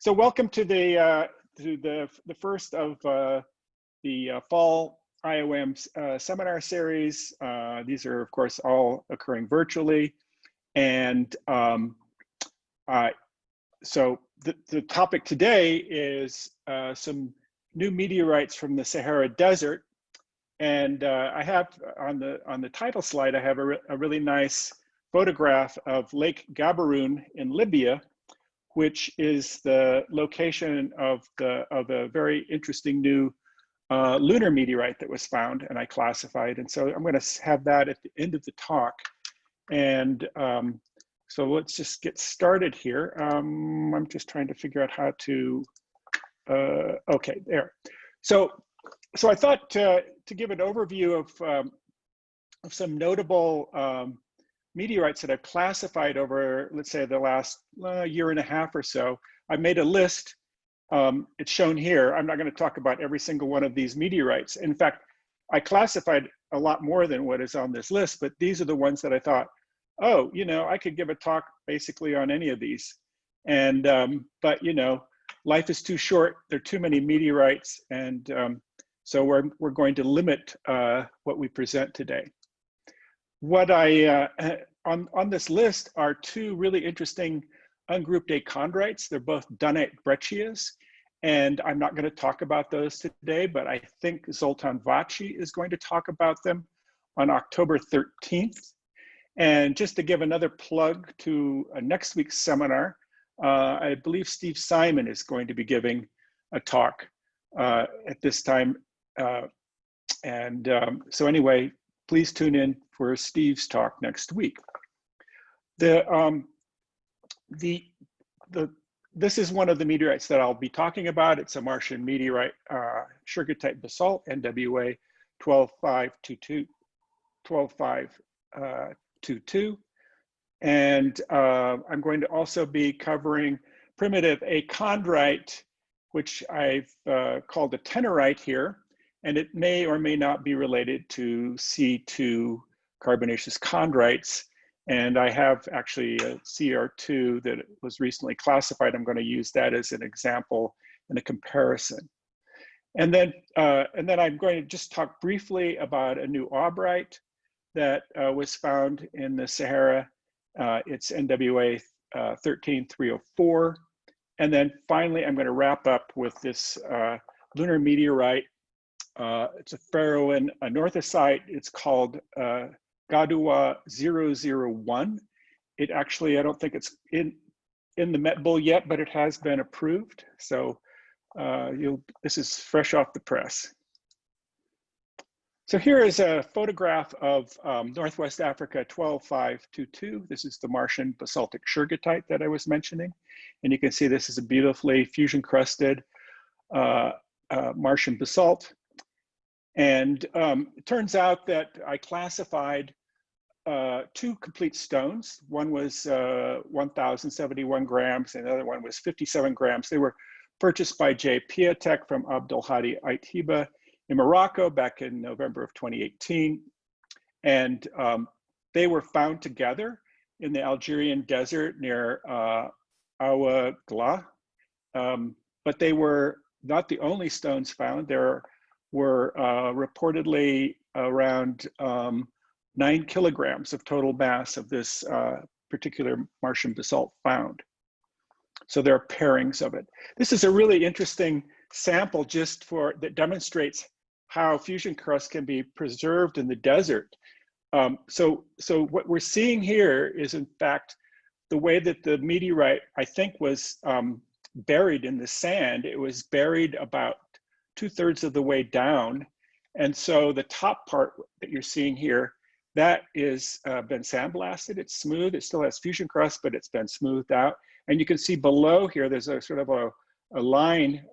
So welcome to the first of the fall IOM seminar series. These are, of course, all occurring virtually. And so the topic today is some new meteorites from the Sahara Desert. And I have on the title slide, I have a really nice photograph of Lake Gaborone in Libya, which is the location of a very interesting new lunar meteorite that was found and I classified. And so I'm going to have that at the end of the talk. And so let's just get started here. I'm just trying to figure out how to, okay, there. So I thought to give an overview of some notable meteorites that I've classified over, let's say, the last year and a half or so. I made a list. It's shown here. I'm not going to talk about every single one of these meteorites. In fact, I classified a lot more than what is on this list, but these are the ones that I thought, oh, you know, I could give a talk basically on any of these. And but you know, life is too short. There are too many meteorites, and so we're going to limit what we present today. What I on this list are two really interesting ungrouped achondrites. They're both dunite breccias, and I'm not going to talk about those today, but I think Zoltan Vaci is going to talk about them on October 13th. And just to give another plug to next week's seminar, I believe Steve Simon is going to be giving a talk at this time. So anyway, please tune in for Steve's talk next week. This is one of the meteorites that I'll be talking about. It's a Martian meteorite, sugartite basalt, NWA 12522. And I'm going to also be covering primitive achondrite, which I've called a tenorite here. And it may or may not be related to C2 carbonaceous chondrites. And I have actually a CR2 that was recently classified. I'm going to use that as an example and a comparison. And then I'm going to just talk briefly about a new Aubrite that was found in the Sahara. It's NWA 13304. And then finally, I'm going to wrap up with this lunar meteorite. It's a Pharaohan anorthosite. It's called Gadua 001. It actually, I don't think it's in the Met Bull yet, but it has been approved. So this is fresh off the press. So here is a photograph of Northwest Africa 12522. This is the Martian basaltic sugartite that I was mentioning. And you can see this is a beautifully fusion crusted Martian basalt. And it turns out that I classified two complete stones. One was 1,071 grams, and the other one was 57 grams. They were purchased by J. Piatek from Abdelhadi Aitiba in Morocco back in November of 2018. And they were found together in the Algerian desert near Ouagla. But they were not the only stones found. There were reportedly around 9 kilograms of total mass of this particular Martian basalt found. So there are pairings of it. This is a really interesting sample just that demonstrates how fusion crust can be preserved in the desert. So what we're seeing here is, in fact, the way that the meteorite, I think, was buried in the sand. It was buried about 2/3 of the way down. And so the top part that you're seeing here, that is been sandblasted. It's smooth. It still has fusion crust, but it's been smoothed out. And you can see below here, there's a sort of a line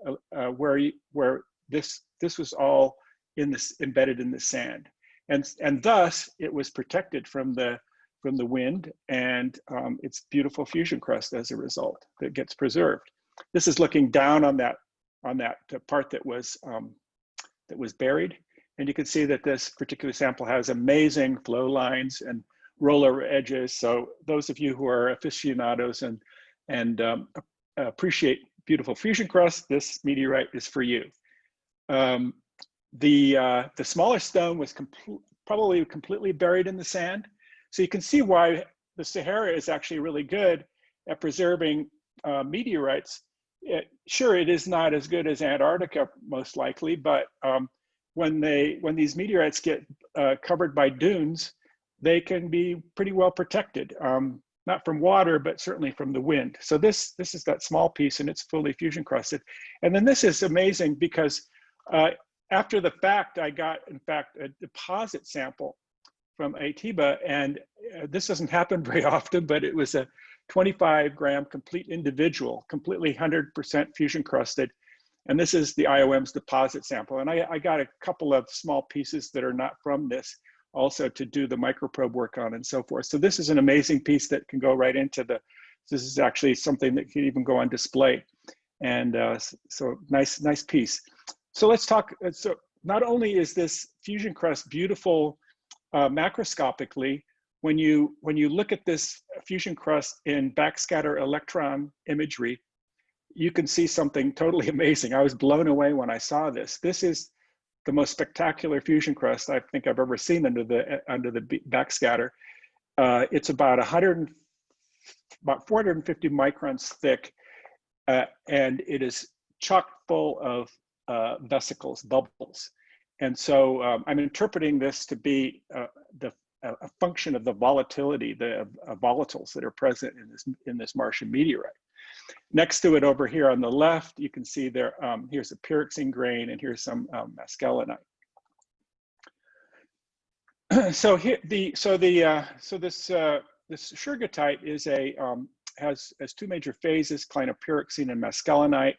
where this was all embedded in the sand. And thus it was protected from the wind, and it's beautiful fusion crust as a result that gets preserved. This is looking down on that part that was buried, and you can see that this particular sample has amazing flow lines and roller edges. So those of you who are aficionados and appreciate beautiful fusion crust, this meteorite is for you. The smaller stone was probably completely buried in the sand. So you can see why the Sahara is actually really good at preserving meteorites. Sure, it is not as good as Antarctica, most likely, but when these meteorites get covered by dunes, they can be pretty well protected, not from water, but certainly from the wind. So this is that small piece, and it's fully fusion crusted. And then this is amazing because after the fact, I got, in fact, a deposit sample from Atiba, and this doesn't happen very often, but it was a 25-gram complete individual, completely 100% fusion crusted. And this is the IOM's deposit sample. And I got a couple of small pieces that are not from this also to do the microprobe work on and so forth. So this is an amazing piece that can go right into this is actually something that can even go on display. And so nice piece. So let's talk, so not only is this fusion crust beautiful macroscopically, when you look at this fusion crust in backscatter electron imagery, you can see something totally amazing. I was blown away when I saw this. This is the most spectacular fusion crust I think I've ever seen under the backscatter. It's about 450 microns thick, and it is chock full of vesicles, bubbles. And so I'm interpreting this to be a function of the volatility, the volatiles that are present in this Martian meteorite. Next to it over here on the left, you can see there, here's a pyroxene grain, and here's some mescalinite. So here, this Chronology is has two major phases, clinopyroxene and mescalinite.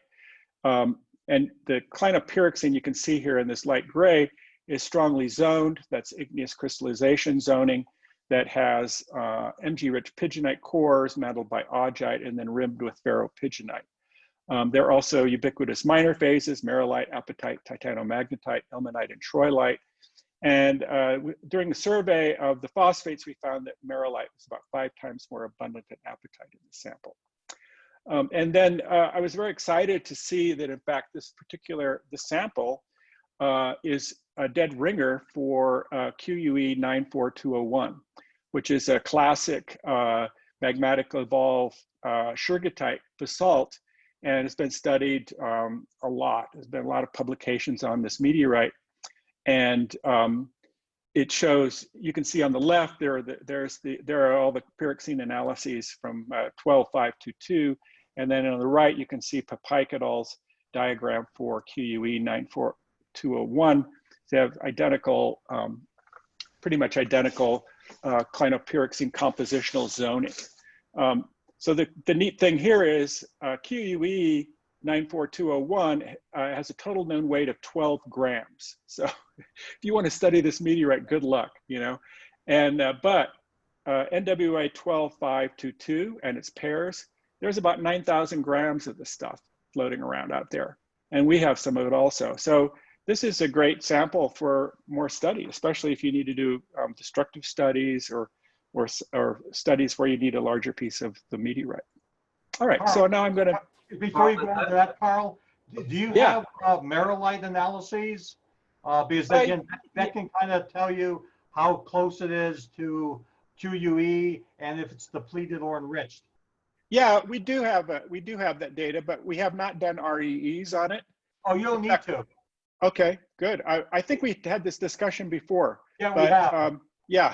And the clinopyroxene you can see here in this light gray is strongly zoned. That's igneous crystallization zoning that has Mg-rich pigeonite cores mantled by augite and then rimmed with ferropygeonite. There are also ubiquitous minor phases, marylite, apatite, titanomagnetite, ilmenite, and troilite. And during the survey of the phosphates, we found that marylite was about 5 times more abundant than apatite in the sample. And then I was very excited to see that, in fact, the sample is a dead ringer for QUE 94201, which is a classic magmatic evolved Chronology basalt, and it's been studied a lot. There's been a lot of publications on this meteorite, and it shows, you can see on the left, there are all the pyroxene analyses from 12.522, and then on the right, you can see Papaikedal's diagram for QUE 94201. They have identical, pretty much identical clinopyroxene compositional zoning. So the neat thing here is QUE 94201 has a total known weight of 12 grams. So if you want to study this meteorite, good luck, you know. And but NWA 12522 and its pairs, there's about 9,000 grams of this stuff floating around out there. And we have some of it also. So this is a great sample for more study, especially if you need to do destructive studies or studies where you need a larger piece of the meteorite. All right, so now I'm going to... Before you go into that, Carl, do you have marylite analyses? Because again, that can kind of tell you how close it is to QUE and if it's depleted or enriched. Yeah, we do have that data, but we have not done REEs on it. Oh, you don't need to. Okay, good. I think we had this discussion before. Yeah, but, we have. Yeah,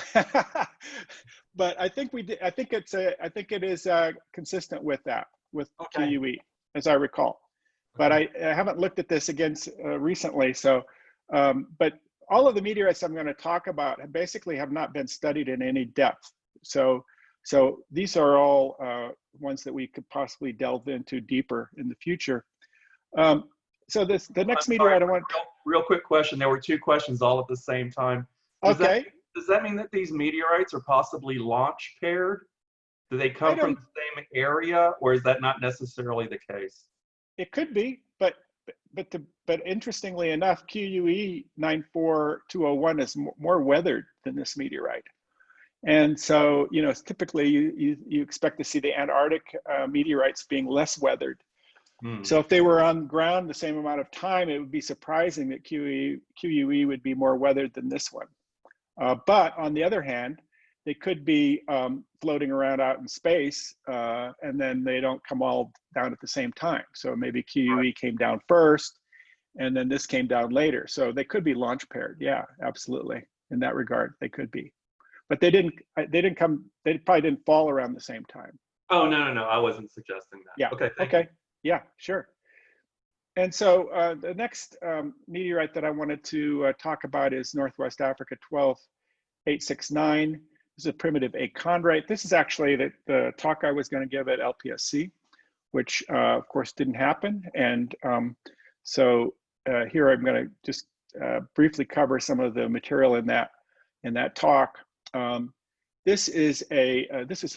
but I think we did. I think it is consistent with that, with QUE, as I recall. But I haven't looked at this again recently. So, but all of the meteorites I'm going to talk about basically have not been studied in any depth. So these are all ones that we could possibly delve into deeper in the future. So the next meteorite I want. Real quick question. There were 2 questions all at the same time. Does that mean that these meteorites are possibly launch paired? Do they come from the same area, or is that not necessarily the case? It could be, but interestingly enough, QUE 94201 is more weathered than this meteorite. And so, you know, typically you expect to see the Antarctic meteorites being less weathered. So if they were on ground the same amount of time, it would be surprising that QUE would be more weathered than this one. But on the other hand, they could be floating around out in space, and then they don't come all down at the same time. So maybe QUE came down first, and then this came down later. So they could be launch paired. Yeah, absolutely. In that regard, they could be. But they didn't come, they probably didn't fall around the same time. Oh, no, I wasn't suggesting that. Yeah, okay. Okay, yeah, sure. And so the next meteorite that I wanted to talk about is Northwest Africa 12869. This is a primitive achondrite. This is actually the talk I was going to give at LPSC, which of course didn't happen. And so here I'm going to just briefly cover some of the material in that talk. This is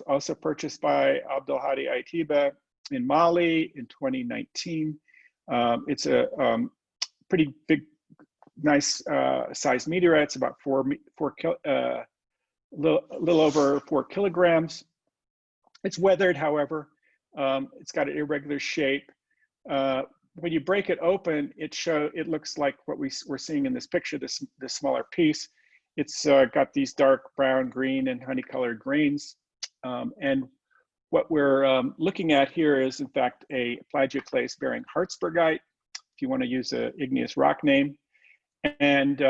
also purchased by Abdelhadi Aitiba in Mali in 2019. It's a pretty big, nice size meteorite. It's about a little over 4 kilograms. It's weathered, however. It's got an irregular shape. When you break it open, it looks like what we're seeing in this picture, this smaller piece. It's got these dark brown, green, and honey-colored grains. And what we're looking at here is, in fact, a plagioclase-bearing Hartsbergite, if you want to use an igneous rock name. And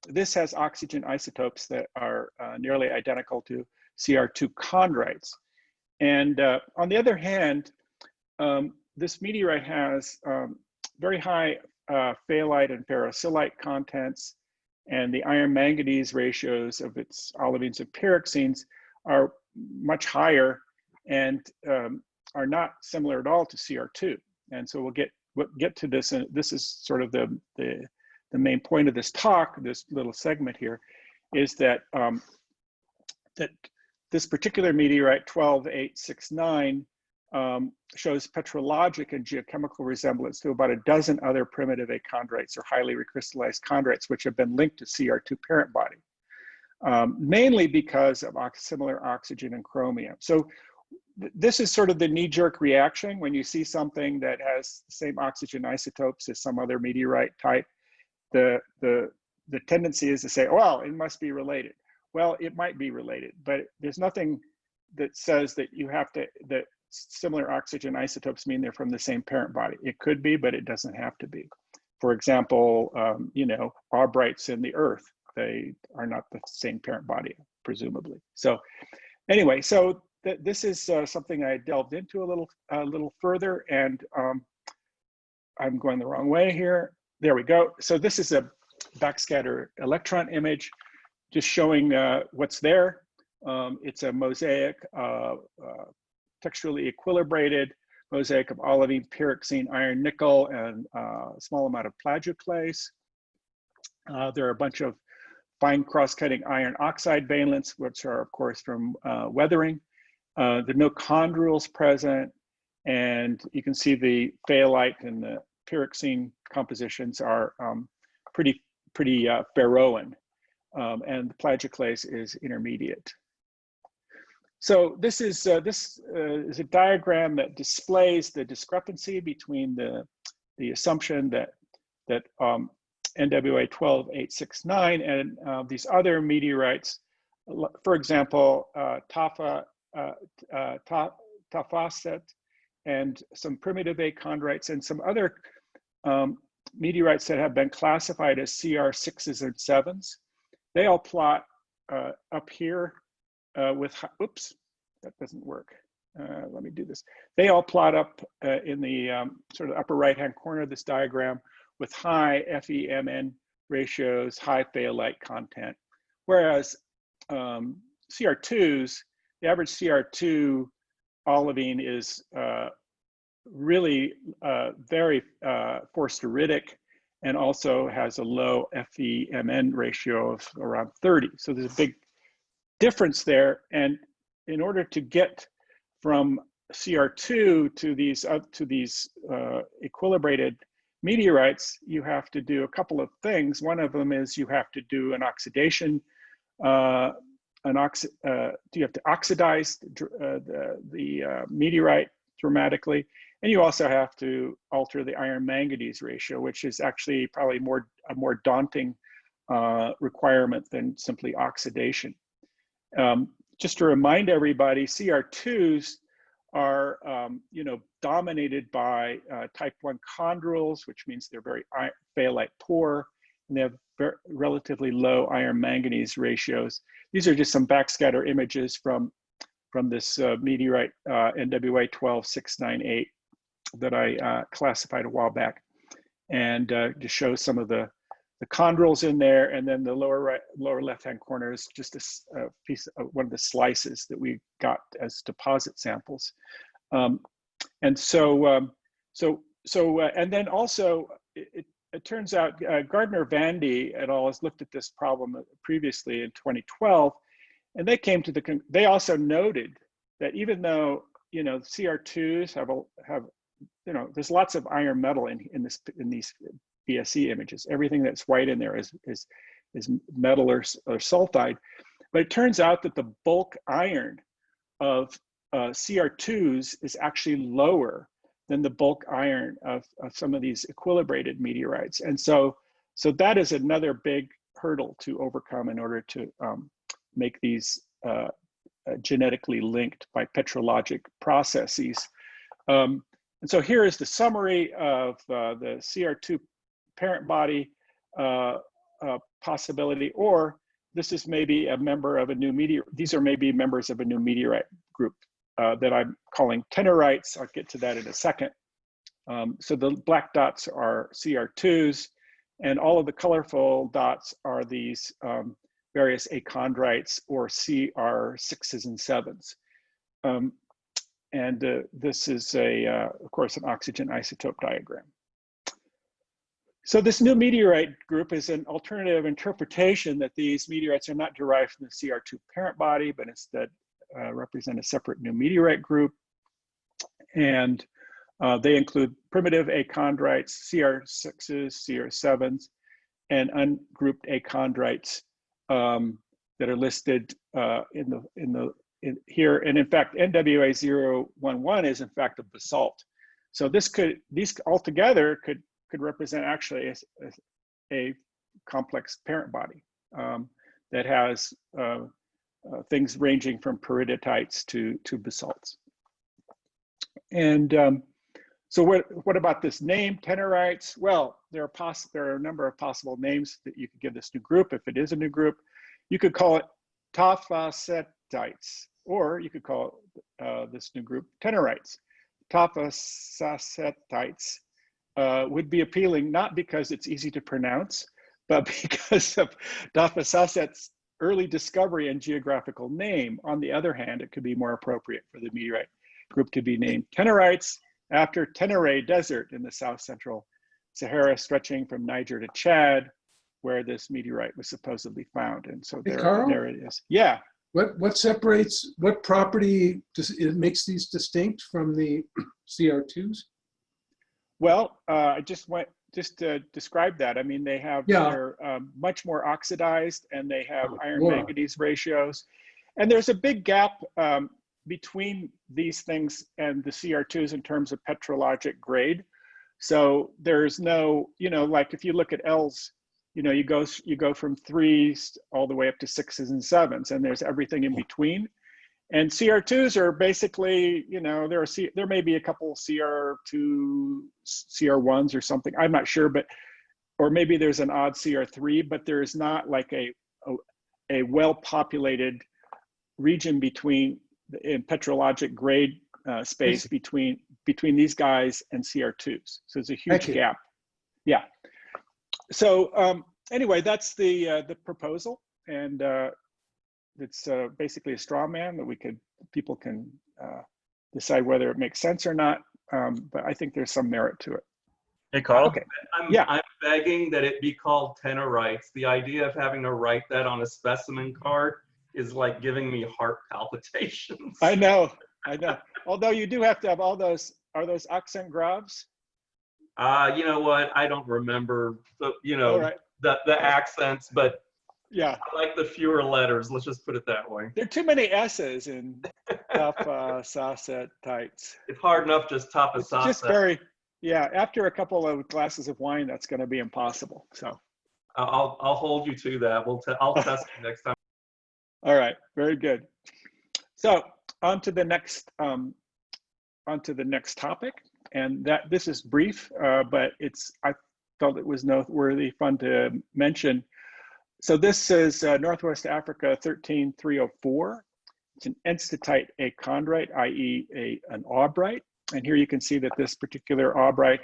this has oxygen isotopes that are nearly identical to Cr2 chondrites. And on the other hand, this meteorite has very high phalite and ferrocylite contents, and the iron-manganese ratios of its olivines and pyroxenes are much higher and are not similar at all to Cr2. And so we'll get to this, and this is sort of the main point of this talk, this little segment here, is that that this particular meteorite 12869 shows petrologic and geochemical resemblance to about a dozen other primitive achondrites or highly recrystallized chondrites, which have been linked to Cr2 parent body, mainly because of similar oxygen and chromium. So this is sort of the knee-jerk reaction when you see something that has the same oxygen isotopes as some other meteorite type. The tendency is to say, well, it must be related. Well, it might be related, but there's nothing that says that that similar oxygen isotopes mean they're from the same parent body. It could be, but it doesn't have to be. For example, Aubrites in the Earth, they are not the same parent body, presumably. So anyway, so this is something I delved into a little further, and I'm going the wrong way here. There we go. So this is a backscatter electron image, just showing what's there. It's a mosaic, texturally equilibrated mosaic of olivine, pyroxene, iron, nickel, and a small amount of plagioclase. There are a bunch of fine cross-cutting iron oxide valence, which are, of course, from weathering. There are no chondrules present, and you can see the phalite and the pyroxene compositions are pretty Faroan, and the plagioclase is intermediate. So this is a diagram that displays the discrepancy between the assumption that NWA 12869 and these other meteorites, for example, Taffaset and some primitive achondrites and some other meteorites that have been classified as CR6s and 7s. They all plot up here with, oops, that doesn't work. Let me do this. They all plot up in the sort of upper right-hand corner of this diagram with high FeMN ratios, high phalite content. Whereas CR2s, the average CR2 olivine is really very phosphoritic and also has a low FeMN ratio of around 30. So there's a big difference there. And in order to get from CR2 to these equilibrated meteorites, you have to do a couple of things. One of them is you have to do an oxidation. You have to oxidize the meteorite dramatically, And you also have to alter the iron manganese ratio, which is actually probably a more daunting requirement than simply oxidation. Just to remind everybody, CR2s are dominated by type 1 chondrules, which means they're very phthalate poor, and they have relatively low iron manganese ratios. These are just some backscatter images from this meteorite NWA 12698 that I classified a while back, and to show some of the chondrules in there, and then the lower left-hand corner is just a piece of one of the slices that we got as deposit samples. And then also it turns out Gardner Vandy et al. Has looked at this problem previously in 2012, and they came to they also noted that even though CR2s have there's lots of iron metal in these BSE images. Everything that's white in there is metal or sulfide, but it turns out that the bulk iron of CR2s is actually lower than the bulk iron of some of these equilibrated meteorites. And so that is another big hurdle to overcome in order to make these genetically linked by petrologic processes. And so here is the summary of the CR2 parent body possibility, or this is maybe a member of a new meteorite. These are maybe members of a new meteorite group that I'm calling Tenorites. I'll get to that in a second. So the black dots are CR2s, and all of the colorful dots are these various achondrites or CR6s and 7s. This is of course, an oxygen isotope diagram. So this new meteorite group is an alternative interpretation that these meteorites are not derived from the CR2 parent body, but instead represent a separate new meteorite group. And they include primitive achondrites, CR6s, CR7s, and ungrouped achondrites that are listed here. And in fact, NWA 011 is in fact a basalt. So these altogether could represent actually a complex parent body that has things ranging from peridotites to basalts. And so what about this name, Tenorites? Well, there are a number of possible names that you could give this new group. If it is a new group, you could call it Taphacetites, or you could call this new group Tenorites. Taphacetites would be appealing, not because it's easy to pronounce, but because of Taphacet's early discovery and geographical name. On the other hand, it could be more appropriate for the meteorite group to be named Tenorites after Tenere Desert in the south central Sahara, stretching from Niger to Chad, where this meteorite was supposedly found. And so there it is. Yeah. What property it makes these distinct from the CR2s? Well, I just to describe that. I mean, they're much more oxidized, and they have iron manganese ratios. And there's a big gap between these things and the CR2s in terms of petrologic grade. So there's no, like if you look at L's, you go from 3s all the way up to 6s and 7s, and there's everything in between. And CR2s are basically, there may be a couple CR2, CR1s or something, I'm not sure, or maybe there's an odd CR3, but there's not like a well-populated region in petrologic grade space between these guys and CR2s. So there's a huge gap. Yeah. So anyway, that's the proposal, and it's basically a straw man that people can decide whether it makes sense or not. But I think there's some merit to it. Hey, Carl. Okay. I'm begging that it be called Tenorites. The idea of having to write that on a specimen card is like giving me heart palpitations. I know. Although you do have to have all those, are those accent graves? You know what? I don't remember the All right. the accents, but Yeah. I like the fewer letters. Let's just put it that way. There are too many S's in tights. It's hard enough just It's just very, yeah, after a couple of glasses of wine, that's going to be impossible. So I'll hold you to that. I'll test you next time. all right, very good. So on to the next topic, and that this is brief, but I felt it was noteworthy, fun to mention. So this is Northwest Africa 13304. It's an enstatite achondrite, i.e. an Aubrite. And here you can see that this particular Aubrite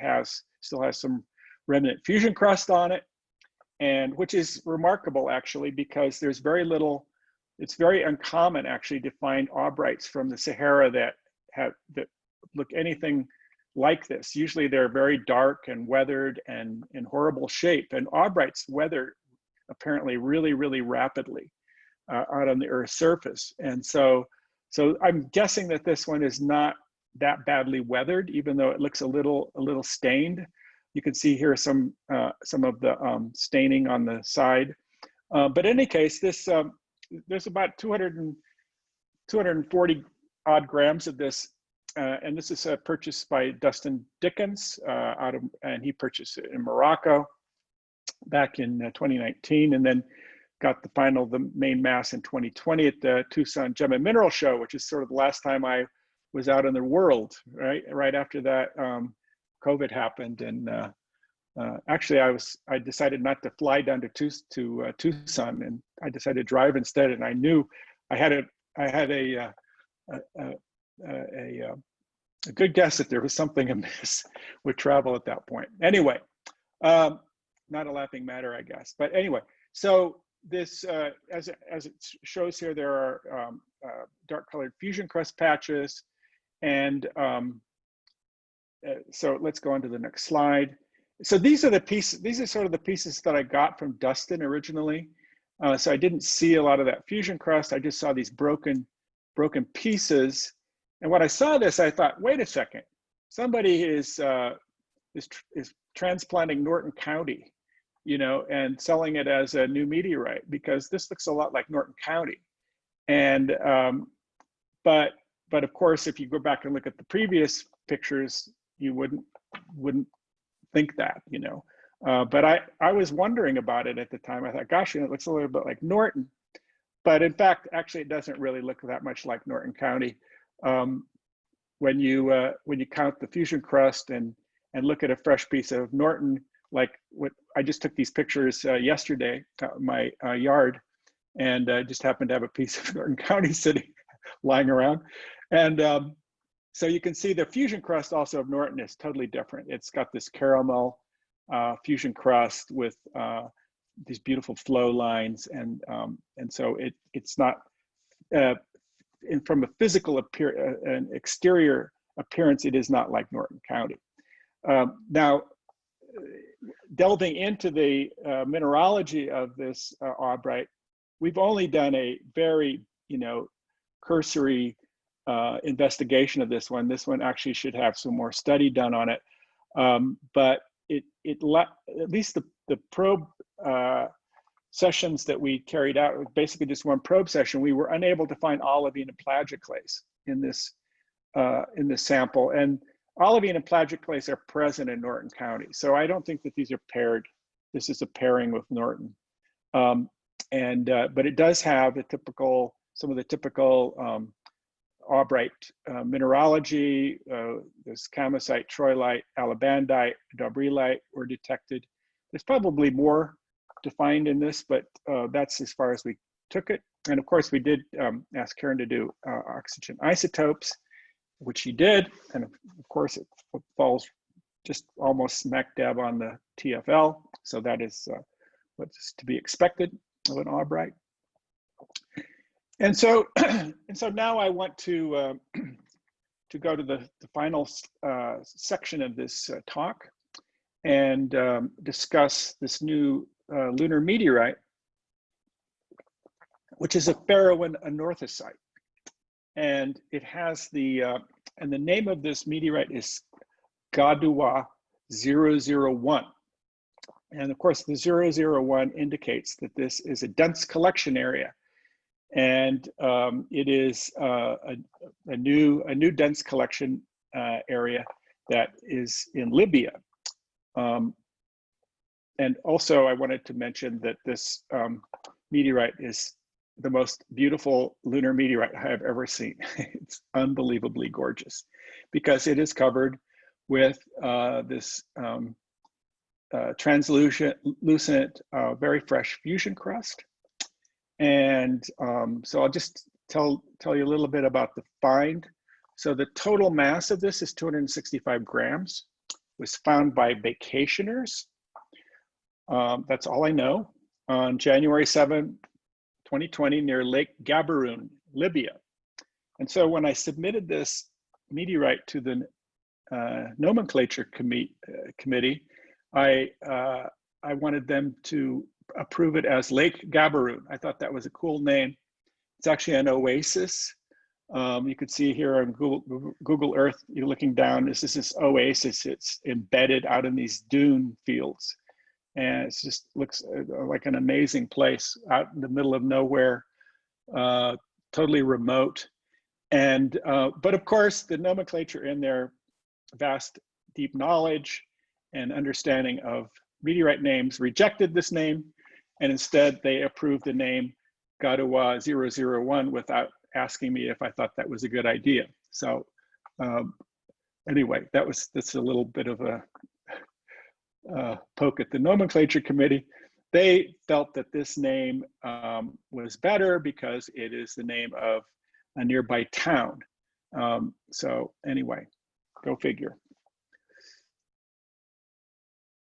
still has some remnant fusion crust on it, and which is remarkable actually, because there's very little, it's very uncommon actually to find Aubrites from the Sahara that look anything like this. Usually they're very dark and weathered and in horrible shape, and Aubrites weather apparently really, really rapidly out on the Earth's surface. And so I'm guessing that this one is not that badly weathered, even though it looks a little stained. You can see here some of the staining on the side. But in any case, there's about 240 odd grams of this, and this is purchased by Dustin Dickens and he purchased it in Morocco back in 2019, and then got the main mass in 2020 at the Tucson Gem and Mineral Show, which is sort of the last time I was out in the world, right after that COVID happened. And actually I decided not to fly down to Tucson, and I decided to drive instead. And I knew I had a good guess that there was something amiss with travel at that point. Anyway, not a laughing matter, I guess. But anyway, so this, as it shows here, there are dark colored fusion crust patches. And so let's go on to the next slide. So these are sort of the pieces that I got from Dustin originally. So I didn't see a lot of that fusion crust. I just saw these broken pieces. And when I saw this, I thought, wait a second, somebody is transplanting Norton County, and selling it as a new meteorite, because this looks a lot like Norton County. And but of course, if you go back and look at the previous pictures, you wouldn't think that, but I was wondering about it at the time. I thought, gosh, it looks a little bit like Norton, but in fact, actually, it doesn't really look that much like Norton County. When you count the fusion crust and look at a fresh piece of Norton, like what I just took these pictures yesterday out in my yard, and just happened to have a piece of Norton County sitting lying around. And so you can see the fusion crust also of Norton is totally different. It's got this caramel fusion crust with these beautiful flow lines, and so it's not from a physical an exterior appearance, it is not like Norton County. Now, delving into the mineralogy of this Aubrite, we've only done a very cursory investigation of this one. This one actually should have some more study done on it, but at least the probe sessions that we carried out, basically just one probe session, we were unable to find olivine and plagioclase in this sample, and olivine and plagioclase are present in Norton County. So I don't think that these are paired. This is a pairing with Norton, but it does have some of the typical Aubrite mineralogy. This camosite, troilite, alabandite, daubrilite were detected. There's probably more to find in this, but that's as far as we took it. And of course, we did ask Karen to do oxygen isotopes, which she did. And of course, it falls just almost smack dab on the TFL. So that is what's to be expected of an Aubrite. And so now I want to go to the final section of this talk and discuss this new lunar meteorite, which is a Farallon anorthosite. And it has and the name of this meteorite is Gadoua 001. And of course, the 001 indicates that this is a dense collection area. And it is a new dense collection area that is in Libya. And also, I wanted to mention that this meteorite is the most beautiful lunar meteorite I have ever seen. It's unbelievably gorgeous because it is covered with this translucent, very fresh fusion crust. And so I'll just tell you a little bit about the find. So the total mass of this is 265 grams. It was found by vacationers. That's all I know. On January 7, 2020, near Lake Gaborone, Libya. And so when I submitted this meteorite to the nomenclature committee, I wanted them to approve it as Lake Gaborone. I thought that was a cool name. It's actually an oasis. You could see here on Google Earth, you're looking down, this is this oasis. It's embedded out in these dune fields. And it just looks like an amazing place out in the middle of nowhere, totally remote. And, but of course, the nomenclature in their vast, deep knowledge and understanding of meteorite names rejected this name. And instead, they approved the name Gadowa 001 without asking me if I thought that was a good idea. So anyway, that's a little bit of a poke at the nomenclature committee. They felt that this name was better because it is the name of a nearby town. So anyway, go figure.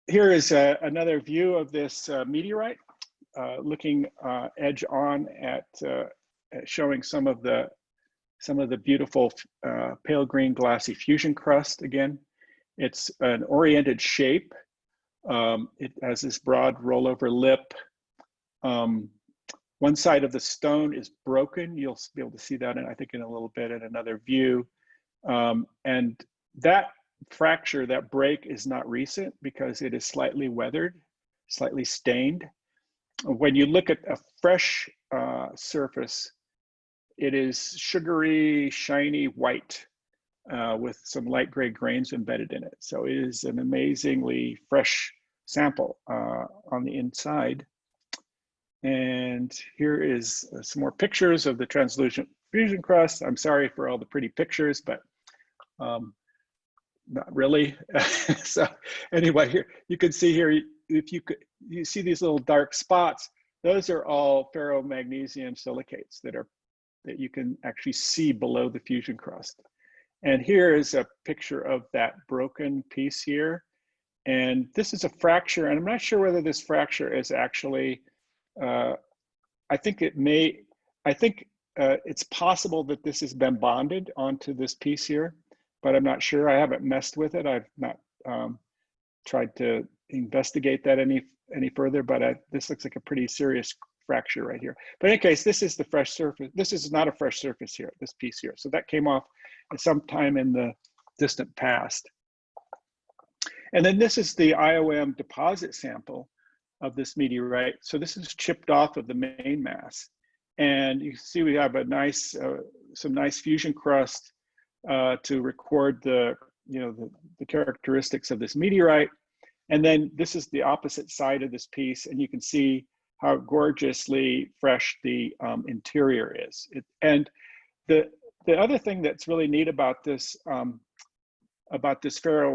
Here is another view of this meteorite, looking edge on at showing some of the beautiful pale green glassy fusion crust. Again, it's an oriented shape. It has this broad rollover lip. One side of the stone is broken. You'll be able to see that, I think, in a little bit in another view. And that fracture, that break, is not recent because it is slightly weathered, slightly stained. When you look at a fresh surface, it is sugary, shiny white with some light gray grains embedded in it. So it is an amazingly fresh sample on the inside. And here is some more pictures of the translucent fusion crust. I'm sorry for all the pretty pictures, but not really. So anyway, here you can see here, if you see these little dark spots, those are all ferromagnesium silicates that you can actually see below the fusion crust. And here is a picture of that broken piece here. And this is a fracture, and I'm not sure whether this fracture is actually, I think it's possible that this has been bonded onto this piece here, but I'm not sure. I haven't messed with it. I've not tried to investigate that any further, but this looks like a pretty serious fracture right here. But in any case, this is the fresh surface. This is not a fresh surface here, this piece here. So that came off at some time in the distant past. And then this is the IOM deposit sample of this meteorite. So this is chipped off of the main mass. And you see we have a nice, some nice fusion crust to record the characteristics of this meteorite. And then this is the opposite side of this piece, and you can see how gorgeously fresh the interior is. And the other thing that's really neat about this ferro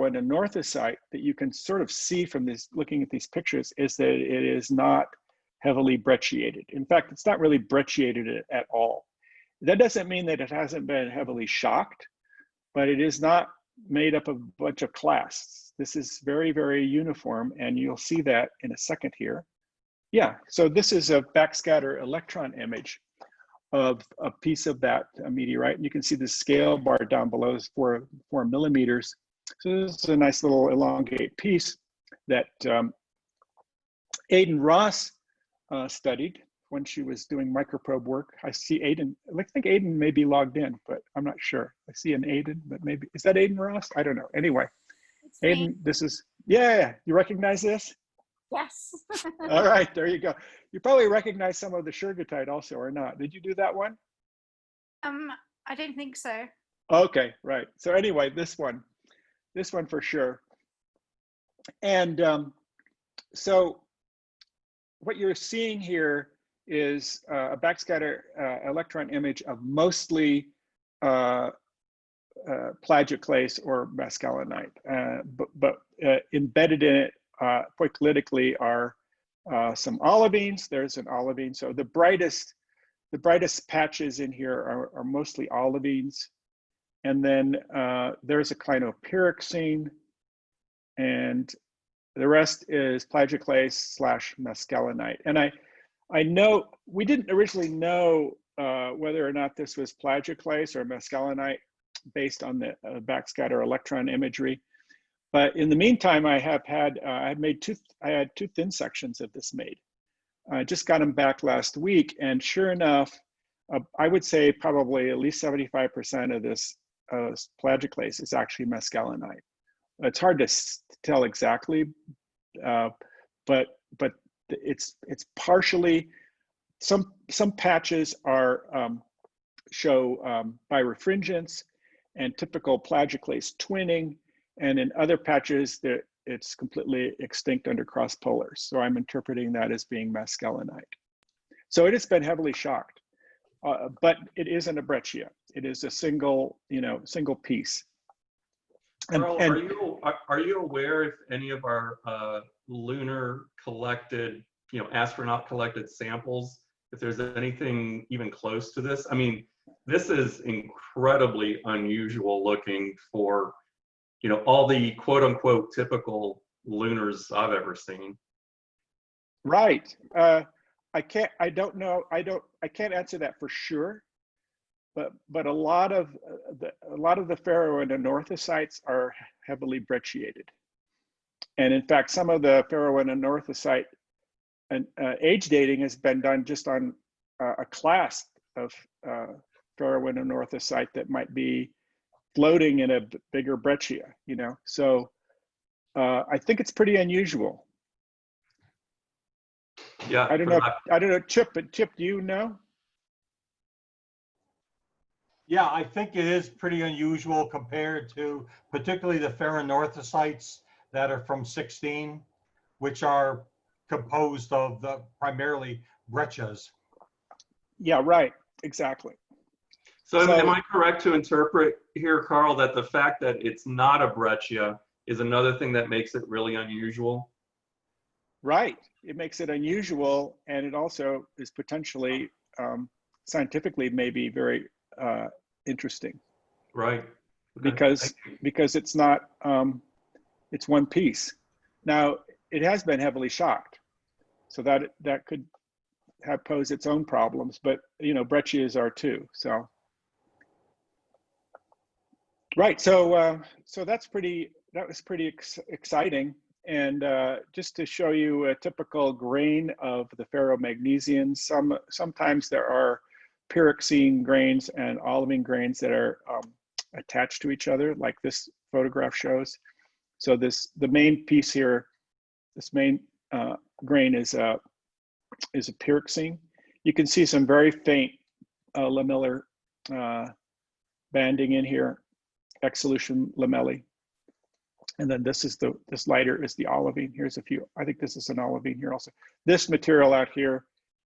and anorthosite that you can sort of see from this, looking at these pictures, is that it is not heavily brecciated. In fact, it's not really brecciated at all. That doesn't mean that it hasn't been heavily shocked, but it is not made up of a bunch of clasts. This is very, very uniform, and you'll see that in a second here. Yeah, so this is a backscatter electron image of a piece of that meteorite. And you can see the scale bar down below is 4 millimeters. So this is a nice little elongate piece that Aidan Ross studied when she was doing microprobe work. I see Aidan, I think Aidan may be logged in, but I'm not sure. I see an Aidan, but maybe, is that Aidan Ross? I don't know. Anyway, Aidan, this is, yeah, you recognize this? Yes. All right, there you go. You probably recognize some of the sugartite also, or not? Did you do that one? I don't think so. Okay, right. So anyway, this one for sure. And so what you're seeing here is a backscatter electron image of mostly plagioclase or mescalinite, but embedded in it poikilotically are some olivines. There's an olivine. So the brightest patches in here are mostly olivines. And then there's a clinopyroxene, and the rest is plagioclase / mescalinite. And I know we didn't originally know whether or not this was plagioclase or mescalinite based on the backscatter electron imagery. But in the meantime, I had two thin sections of this made. I just got them back last week, and sure enough, I would say probably at least 75% of this plagioclase is actually mescalinite. It's hard to tell exactly, but it's partially. Some patches are show birefringence and typical plagioclase twinning, and in other patches it's completely extinct under cross polars. So I'm interpreting that as being mescalinite. So it has been heavily shocked, but it isn't a breccia. It is a single piece. Carl, are you aware if any of our lunar collected, astronaut collected samples, if there's anything even close to this? I mean, this is incredibly unusual looking for, all the quote unquote typical lunars I've ever seen. Right. I can't answer that for sure, but a lot of the ferroananorthosites are heavily brecciated, and in fact, some of the ferroananorthosite and age dating has been done just on a class of ferroananorthosite that might be floating in a bigger breccia. So I think it's pretty unusual. Yeah. I don't know, Chip, but Chip, do you know? Yeah, I think it is pretty unusual compared to particularly the ferronorthosites that are from 16, which are composed of the primarily breccias. Yeah, right, exactly. So am I correct to interpret here, Carl, that the fact that it's not a breccia is another thing that makes it really unusual? Right, it makes it unusual, and it also is potentially scientifically maybe very interesting. Right. Okay. Because it's not it's one piece. Now it has been heavily shocked, so that could have posed its own problems, but breccias are too. So right, so that was pretty exciting. And just to show you a typical grain of the ferromagnesians, sometimes there are pyroxene grains and olivine grains that are attached to each other, like this photograph shows. So the main piece here, this main grain is a pyroxene. You can see some very faint lamellar banding in here, exsolution lamellae. And then this lighter is the olivine. Here's a few. I think this is an olivine here also. This material out here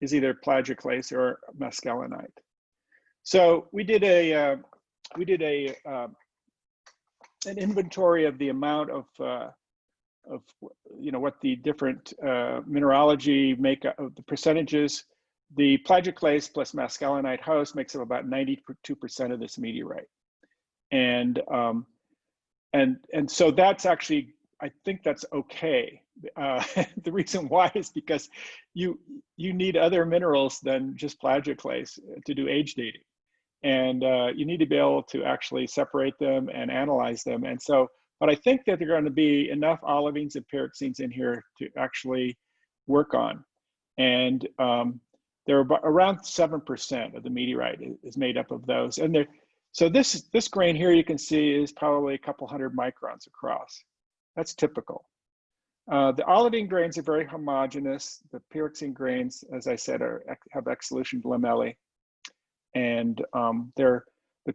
is either plagioclase or mescalinite. So we did an inventory of the amount of what the different mineralogy make of the percentages. The plagioclase plus mescalinite host makes up about 92% of this meteorite, and so that's actually, I think that's okay. The reason why is because you need other minerals than just plagioclase to do age dating, and you need to be able to actually separate them and analyze them. And so, but I think that there are going to be enough olivines and pyroxenes in here to actually work on. And there are around 7% of the meteorite is made up of those. And so this grain here you can see is probably a couple hundred microns across. That's typical. The olivine grains are very homogeneous. The pyroxene grains, as I said, have exsolution lamellae. And the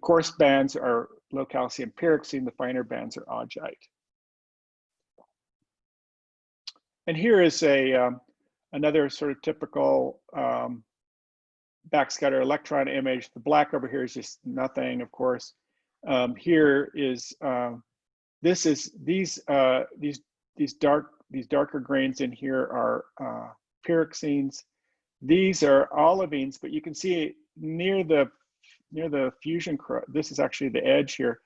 coarse bands are low calcium pyroxene, the finer bands are augite. And here is another sort of typical backscatter electron image. The black over here is just nothing, of course. Here is these darker grains in here are pyroxenes. These are olivines, but you can see near the fusion crust, this is actually the edge here.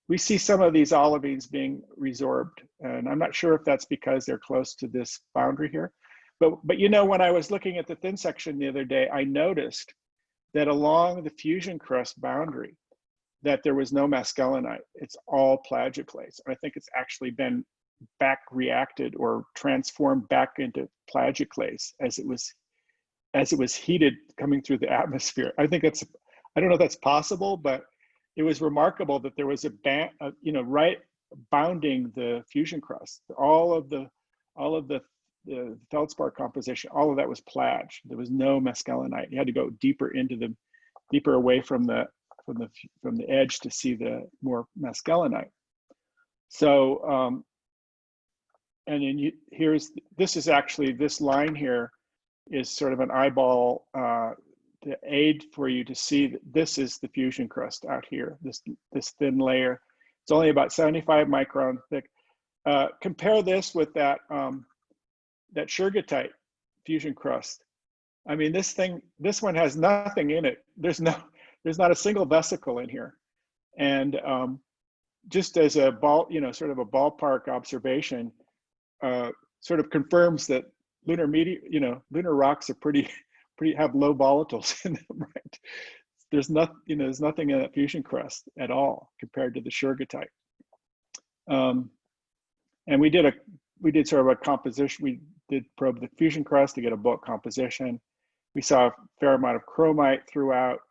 We see some of these olivines being resorbed, and I'm not sure if that's because they're close to this boundary here. But you know, when I was looking at the thin section the other day, I noticed that along the fusion crust boundary, that there was no masculinite. It's all plagioclase. I think it's actually been back reacted or transformed back into plagioclase as it was heated coming through the atmosphere. I think it's, I don't know if that's possible, but it was remarkable that there was a band, you know, right bounding the fusion crust. All of the feldspar composition, all of that was plage. There was no mescalinite. You had to go deeper away from the edge to see the more mescalinite. So, and then this line here is sort of an eyeball to aid for you to see that this is the fusion crust out here, this thin layer. It's only about 75 micron thick. Compare this with that Chronology fusion crust. I mean, this one has nothing in it. There's not a single vesicle in here. And just as a sort of a ballpark observation, sort of confirms that lunar rocks are pretty have low volatiles in them, right? There's nothing in that fusion crust at all compared to the Chronology. And we did sort of a composition. We did probe the fusion crust to get a bulk composition. We saw a fair amount of chromite throughout.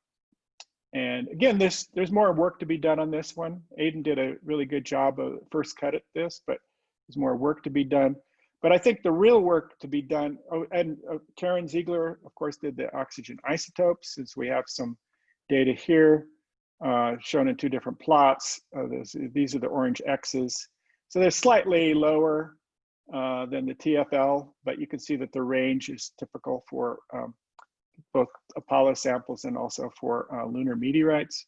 And again, there's more work to be done on this one. Aidan did a really good job of first cut at this, but there's more work to be done. But I think the real work to be done, and Karen Ziegler, of course, did the oxygen isotopes, since we have some data here shown in two different plots. These are the orange X's. So they're slightly lower than the TFL, but you can see that the range is typical for both Apollo samples and also for lunar meteorites.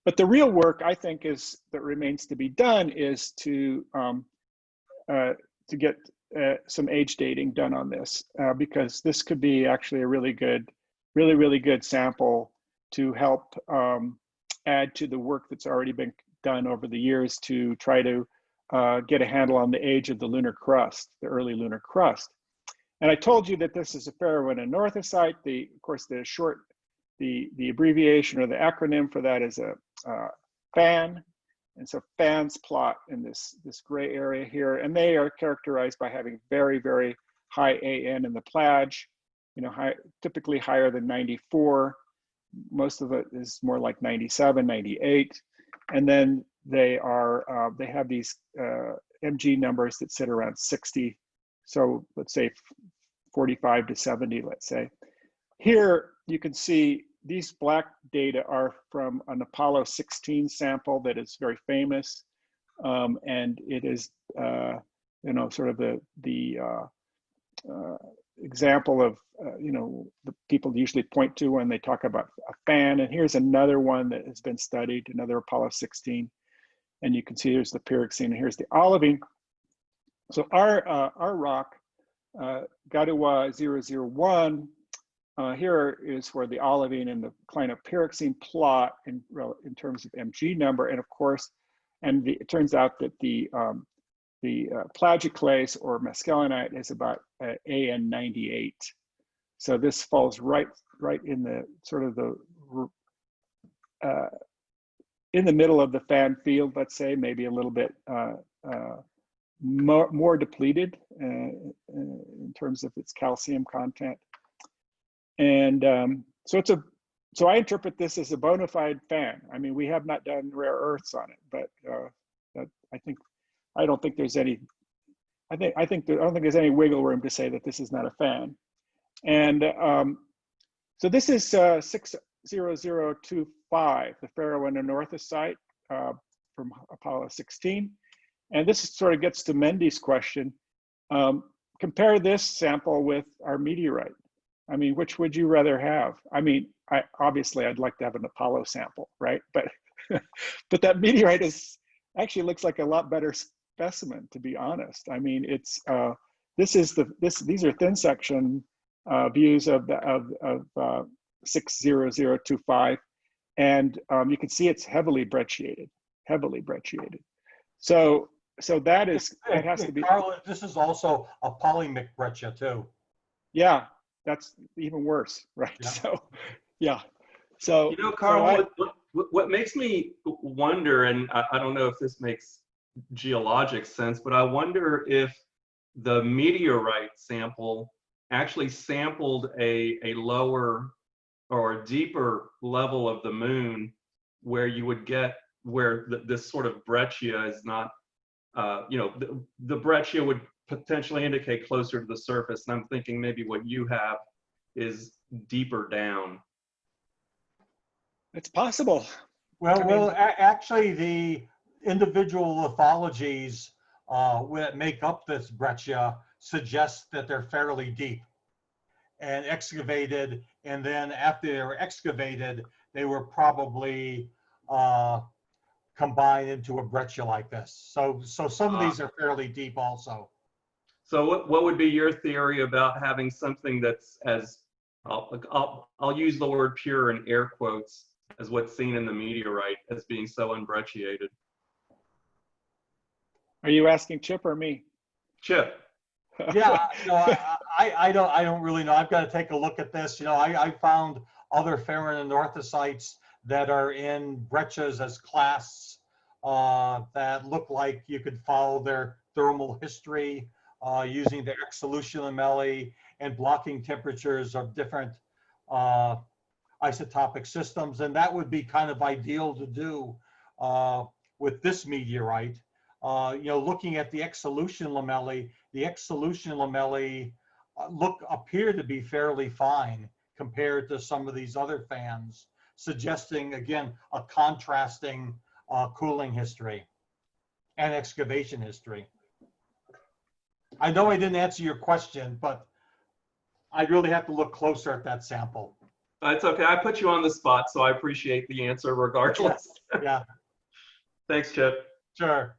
But the real work, I think, that remains to be done is to get some age dating done on this, because this could be actually a really good sample to help add to the work that's already been done over the years to try to get a handle on the age of the lunar crust, the early lunar crust. And I told you that this is a ferroanorthosite. Of course, the abbreviation or the acronym for that is a FAN. And so FANs plot in this gray area here, and they are characterized by having very, very high AN in the plage, typically higher than 94. Most of it is more like 97, 98. And then they have these Mg numbers that sit around 60. So let's say 45 to 70, let's say. Here you can see these black data are from an Apollo 16 sample that is very famous, and it is, sort of the example of, the people usually point to when they talk about a fan. And here's another one that has been studied, another Apollo 16, and you can see here's the pyroxene, and here's the olivine. So our rock, Gadewa 001. Here is where the olivine and the clinopyroxene plot in terms of Mg number, and of course, it turns out that the plagioclase or mescalinite is about AN 98. So this falls right in the sort of in the middle of the fan field, let's say, maybe a little bit more depleted in terms of its calcium content. And so I interpret this as a bona fide fan. I mean, we have not done rare earths on it, but I don't think there's any I don't think there's any wiggle room to say that this is not a fan. And so this is 60025, the Farrow and Anorthosite from Apollo 16. And this sort of gets to Mendy's question. Compare this sample with our meteorite. I mean, which would you rather have? I mean, obviously I'd like to have an Apollo sample, right? But but that meteorite actually looks like a lot better specimen, to be honest. I mean, it's these are thin section views of 60025, and you can see it's heavily brecciated. So that has to be. Carl, this is also a polymic breccia too. Yeah, that's even worse, right? Yeah. So, yeah. So, you know, Carl, what makes me wonder, and I don't know if this makes geologic sense, but I wonder if the meteorite sample actually sampled a lower or a deeper level of the moon, where you would get where this sort of breccia is not, you know, the breccia would potentially indicate closer to the surface. And I'm thinking maybe what you have is deeper down. it's possible. Well, actually, the individual lithologies that make up this breccia suggest that they're fairly deep and excavated. And then after they were excavated, they were probably combined into a breccia like this. So some of these are fairly deep also. So what would be your theory about having something that's as, I'll use the word pure in air quotes, as what's seen in the meteorite as being so unbrecciated? Are you asking Chip or me? Chip. Yeah, no, I don't really know. I've got to take a look at this. You know, I found other ferroanorthosites that are in breccias as clasts that look like you could follow their thermal history using the exsolution lamellae and blocking temperatures of different isotopic systems. And that would be kind of ideal to do with this meteorite. You know, looking at the exsolution lamellae, the exsolution lamellae appear to be fairly fine compared to some of these other fans, suggesting, again, a contrasting cooling history and excavation history. I know I didn't answer your question, but I really have to look closer at that sample. It's okay. I put you on the spot, so I appreciate the answer regardless. Yeah. Thanks, Chip. Sure.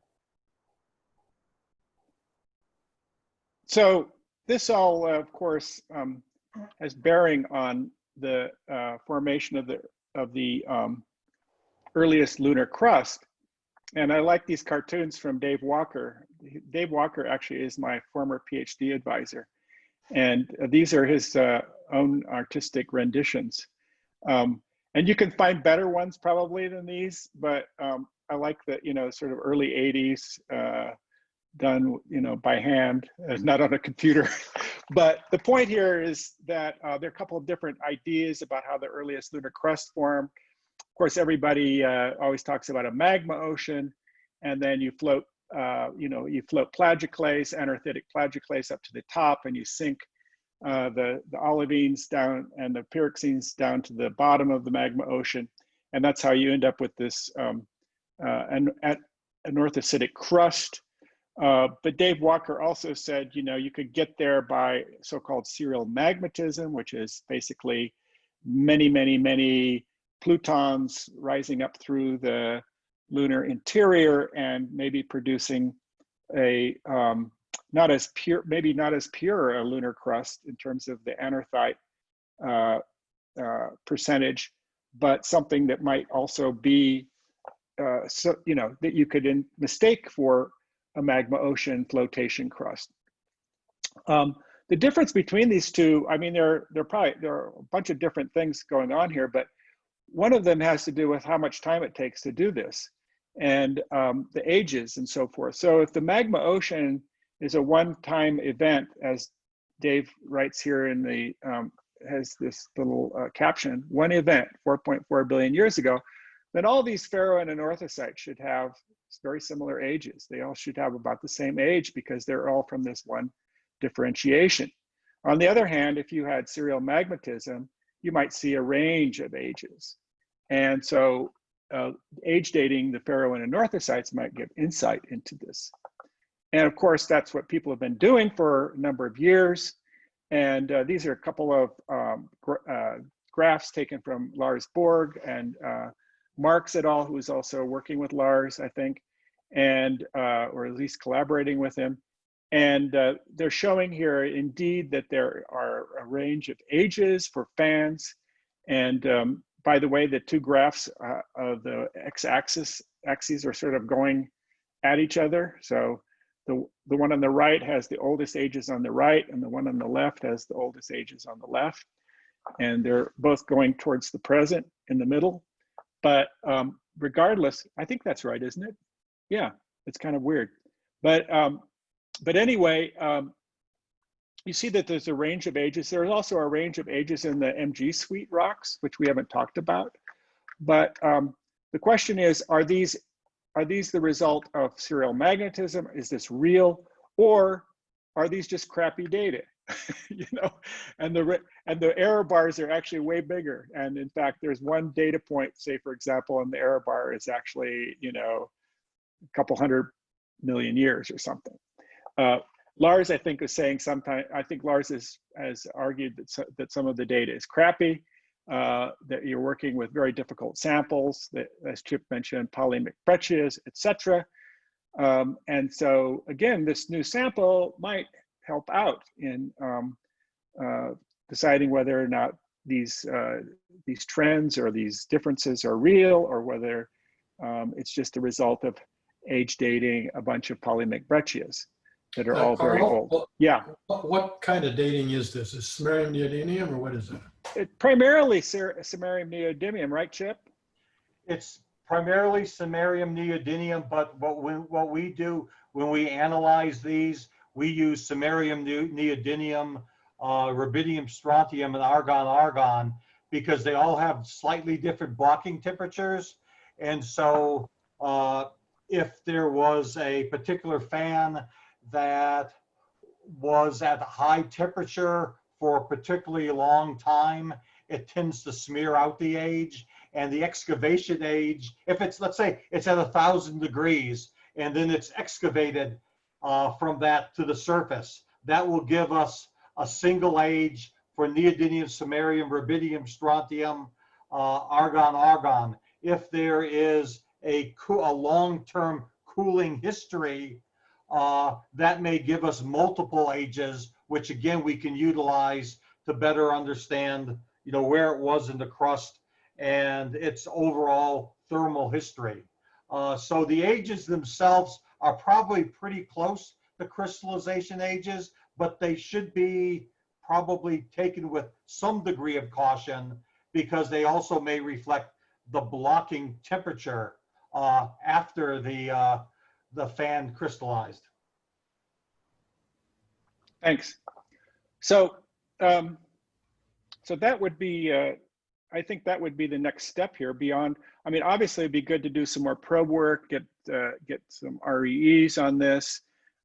So this all, of course, has bearing on the formation of the earliest lunar crust. And I like these cartoons from Dave Walker. Dave Walker actually is my former PhD advisor. And these are his own artistic renditions. And you can find better ones probably than these, but I like that, you know, sort of early 80s done, you know, by hand, not on a computer. But the point here is that there are a couple of different ideas about how the earliest lunar crust formed. Of course, everybody always talks about a magma ocean, and then you float, you float plagioclase, anorthitic plagioclase up to the top, and you sink the olivines down and the pyroxenes down to the bottom of the magma ocean, and that's how you end up with this anorthositic crust. But Dave Walker also said, you know, you could get there by so-called serial magmatism, which is basically many plutons rising up through the lunar interior and maybe producing a maybe not as pure a lunar crust in terms of the anorthite percentage, but something that might also be so, you know, that you could mistake for a magma ocean flotation crust. The difference between these two, I mean, there are a bunch of different things going on here, but one of them has to do with how much time it takes to do this and the ages and so forth. So if the magma ocean is a one-time event, as Dave writes here in the, has this little caption, one event 4.4 billion years ago, then all these Farrow and Anorthosites should have very similar ages. They all should have about the same age because they're all from this one differentiation. On the other hand, if you had serial magmatism, you might see a range of ages. And so age dating the Pharaoh and anorthosites might give insight into this. And of course, that's what people have been doing for a number of years. And these are a couple of graphs taken from Lars Borg and Marx et al., who is also working with Lars, I think, and or at least collaborating with him. And they're showing here indeed that there are a range of ages for fans. And by the way, the two graphs of the x-axis axes are sort of going at each other. So the one on the right has the oldest ages on the right, and the one on the left has the oldest ages on the left. And they're both going towards the present in the middle. But regardless, I think that's right, isn't it? Yeah, it's kind of weird. But anyway, you see that there's a range of ages. There's also a range of ages in the MG suite rocks, which we haven't talked about. But the question is, are these the result of serial magnetism? Is this real, or are these just crappy data? You know, and the error bars are actually way bigger. And in fact, there's one data point, say for example, and the error bar is actually, you know, a couple 100 million years or something. Lars, I think, is saying sometime. I think Lars has argued that some of the data is crappy. That you're working with very difficult samples, that, as Chip mentioned, polymorphic breccias, etc. And so again, this new sample might help out in deciding whether or not these trends or these differences are real, or whether it's just a result of age dating a bunch of polymorphic breccias that are all very old. Yeah. What kind of dating is this? Is samarium neodymium, or what is it? Primarily samarium neodymium, right, Chip? It's primarily samarium neodymium, but what we do when we analyze these, we use samarium neodymium, rubidium strontium, and argon, because they all have slightly different blocking temperatures. And so if there was a particular fan that was at a high temperature for a particularly long time, it tends to smear out the age. And the excavation age, if it's, let's say it's at 1,000 degrees and then it's excavated from that to the surface, that will give us a single age for neodymium, samarium, rubidium, strontium, argon. If there is a long-term cooling history, that may give us multiple ages, which again we can utilize to better understand, you know, where it was in the crust and its overall thermal history. So the ages themselves are probably pretty close to crystallization ages, but they should be probably taken with some degree of caution, because they also may reflect the blocking temperature after the fan crystallized. Thanks. So, so that would be, I think that would be the next step here. Beyond, I mean, obviously, it'd be good to do some more probe work, get some REEs on this,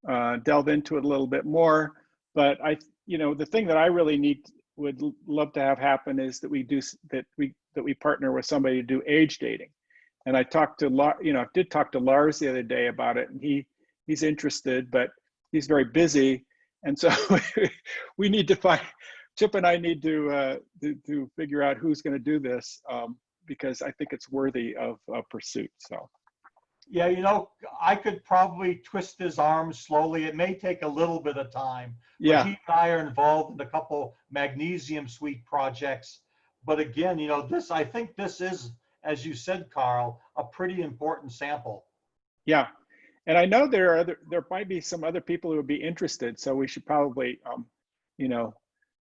delve into it a little bit more. But you know, the thing that I really would love to have happen is that we partner with somebody to do age dating. And I talked to did talk to Lars the other day about it, and he's interested, but he's very busy. And so we need to find, Chip and I need to figure out who's going to do this, because I think it's worthy of pursuit. So, yeah, you know, I could probably twist his arm slowly. It may take a little bit of time. Yeah, he and I are involved in a couple magnesium suite projects. But again, you know, I think this is, as you said, Carl, a pretty important sample. Yeah. And I know there might be some other people who would be interested, so we should probably, you know,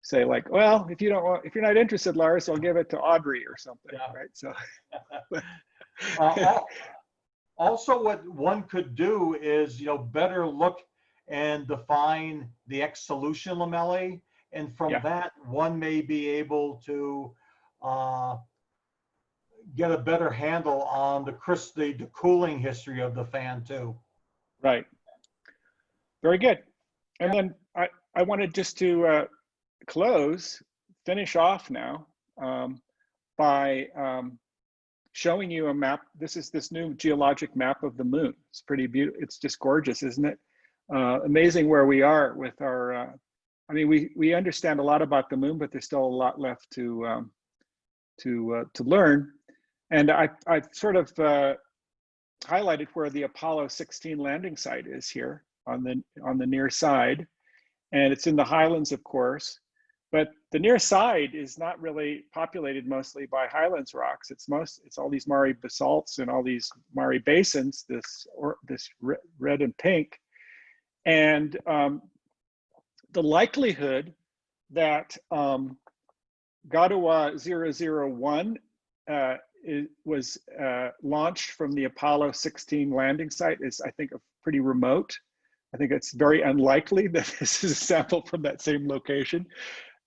say like, well, if you're not interested, Lars, I'll give it to Aubrite or something, yeah. Right? So. Also, what one could do is, you know, better look and define the X solution lamellae, and from that, one may be able to get a better handle on the cooling history of the fan too. Right. Very good. And then I wanted just to finish off now by showing you a map. This is this new geologic map of the moon. It's pretty beautiful. It's just gorgeous, isn't it? Amazing where we are with our, I mean, we understand a lot about the moon, but there's still a lot left to learn. And I sort of highlighted where the Apollo 16 landing site is here on the near side. And it's in the highlands, of course. But the near side is not really populated mostly by highlands rocks. It's all these Mare basalts and all these Mare basins, this red and pink. And the likelihood that Garuda 001 was launched from the Apollo 16 landing site is, I think, pretty remote. I think it's very unlikely that this is a sample from that same location.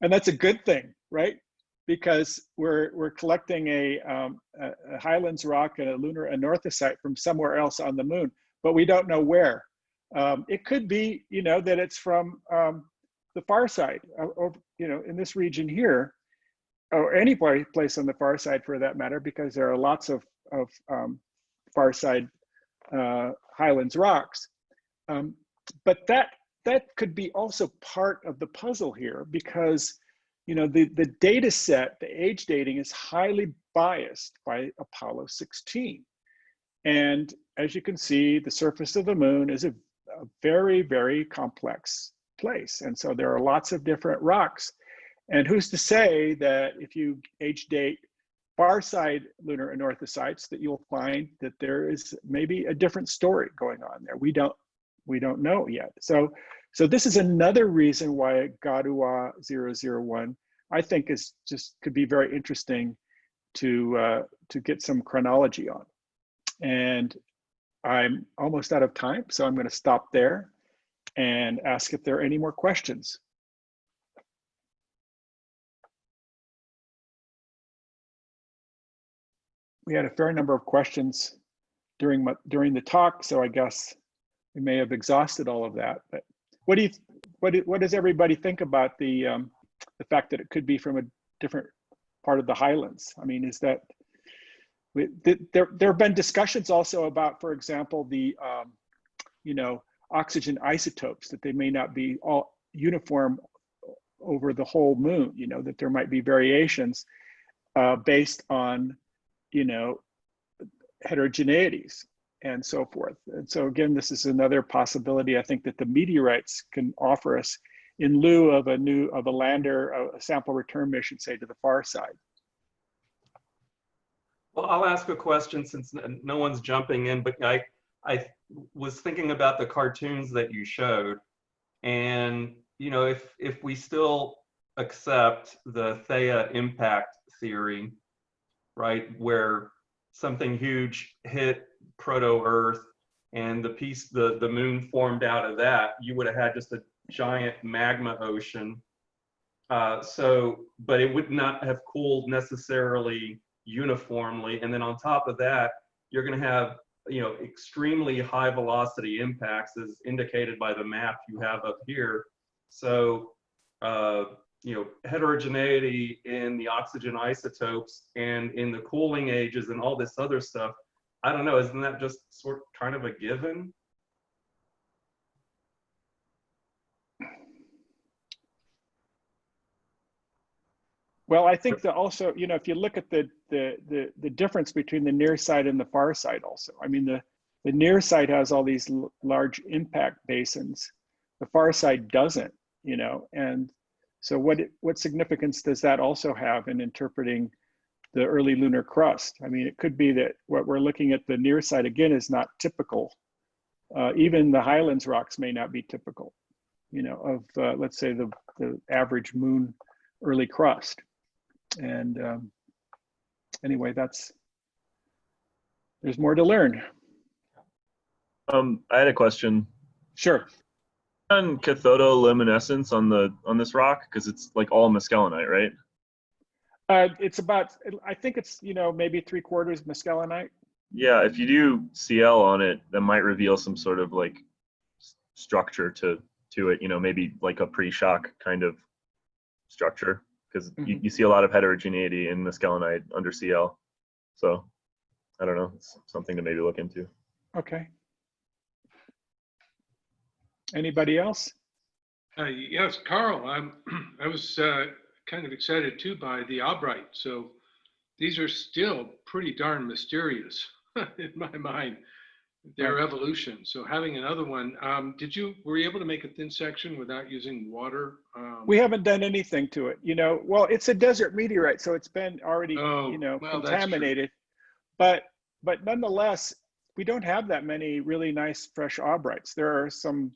And that's a good thing, right? Because we're collecting a highlands rock and a lunar anorthosite from somewhere else on the moon, but we don't know where. It could be, that it's from the far side, or, in this region here, or any place on the far side for that matter, because there are lots of far side highlands rocks. But that could be also part of the puzzle here, because the data set, the age dating is highly biased by Apollo 16. And as you can see, the surface of the moon is a very, very complex place. And so there are lots of different rocks. And who's to say that if you age date far side lunar anorthosites, that you'll find that there is maybe a different story going on there. We don't know yet. So this is another reason why Garuda 001, I think, could be very interesting to get some chronology on. And I'm almost out of time, so I'm going to stop there and ask if there are any more questions. We had a fair number of questions during the talk, so I guess we may have exhausted all of that. But what does everybody think about the fact that it could be from a different part of the highlands? I mean, is that there have been discussions also about, for example, the oxygen isotopes, that they may not be all uniform over the whole moon, that there might be variations based on heterogeneities and so forth. And so again, this is another possibility, I think, that the meteorites can offer us in lieu of a lander, a sample return mission, say, to the far side. Well, I'll ask a question since no one's jumping in, but I was thinking about the cartoons that you showed, and if we still accept the Theia impact theory, right, where something huge hit proto-Earth and the moon formed out of that, you would have had just a giant magma ocean. But it would not have cooled necessarily uniformly. And then on top of that, you're going to have extremely high velocity impacts, as indicated by the map you have up here. So heterogeneity in the oxygen isotopes and in the cooling ages and all this other stuff, I don't know, isn't that just kind of a given? Well, I think that also, if you look at the difference between the near side and the far side also, I mean, the near side has all these large impact basins. The far side doesn't, and so what significance does that also have in interpreting the early lunar crust? I mean, it could be that what we're looking at the near side again is not typical. Even the highlands rocks may not be typical, of let's say the average moon early crust. And anyway, there's more to learn. I had a question. Sure. On cathodoluminescence on this rock, because it's like all mescalinite, right? It's about, I think it's, maybe 3/4 mescalinite. Yeah, if you do CL on it, that might reveal some sort of like structure to it, maybe like a pre-shock kind of structure, because you see a lot of heterogeneity in mescalinite under CL. So I don't know, it's something to maybe look into. Okay. Anybody else? Yes, Carl, I was kind of excited too by the Aubrite. So these are still pretty darn mysterious in my mind, their evolution. So having another one, were you able to make a thin section without using water? We haven't done anything to it, well, it's a desert meteorite, so it's been already, well, contaminated, but nonetheless, we don't have that many really nice fresh Aubrites. There are some,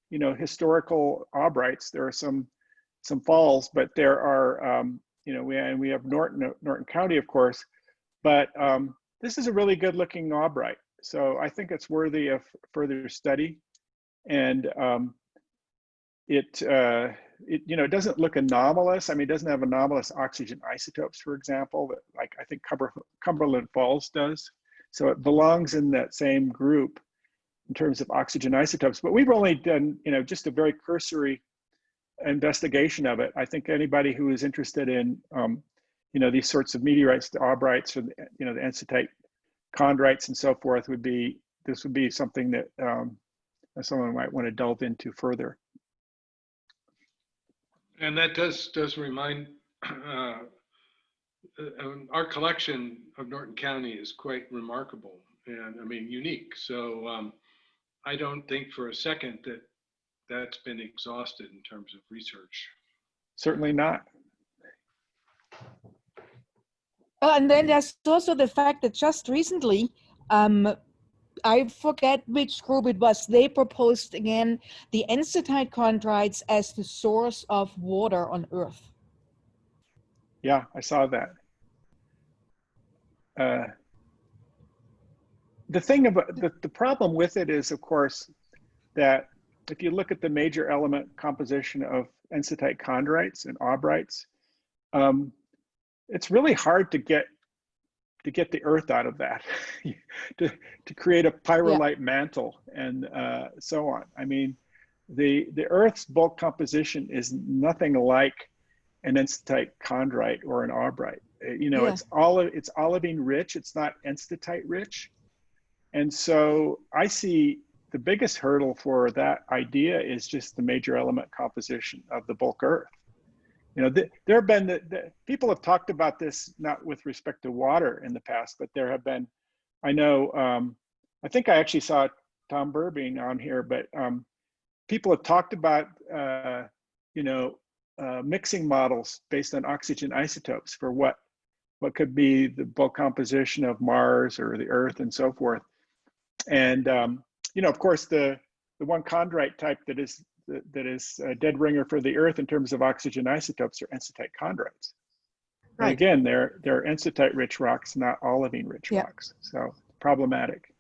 historical Aubrites. There are some falls, but there are, we have Norton County, of course, but this is a really good looking Aubrite. So I think it's worthy of further study. And it doesn't look anomalous. I mean, it doesn't have anomalous oxygen isotopes, for example, that like I think Cumberland Falls does. So it belongs in that same group in terms of oxygen isotopes, but we've only done, just a very cursory investigation of it. I think anybody who is interested in, these sorts of meteorites, the Aubrites, or the ensitite chondrites and so forth, this would be something that someone might want to delve into further. And that does remind, our collection of Norton County is quite remarkable and I mean unique. So I don't think for a second that that's been exhausted in terms of research. Certainly not. And then there's also the fact that just recently, I forget which group it was, they proposed again the ensitite chondrites as the source of water on Earth. Yeah, I saw that. The thing about the problem with it is, of course, that if you look at the major element composition of ensitite chondrites and Aubrites, it's really hard to get the Earth out of that, to create a pyrolite mantle and so on. I mean, the Earth's bulk composition is nothing like an ensitite chondrite or an Aubrite. It's olivine rich. It's not ensitite rich, and so I see the biggest hurdle for that idea is just the major element composition of the bulk Earth. There have been people have talked about this not with respect to water in the past, but there have been, I know, I think I actually saw Tom Burbine on here, but people have talked about, mixing models based on oxygen isotopes for what could be the bulk composition of Mars or the Earth and so forth. And, of course, the one chondrite type that is a dead ringer for the Earth in terms of oxygen isotopes are ensitite chondrites. Right. And again, they're ensitite rich rocks, not olivine rich rocks. So problematic.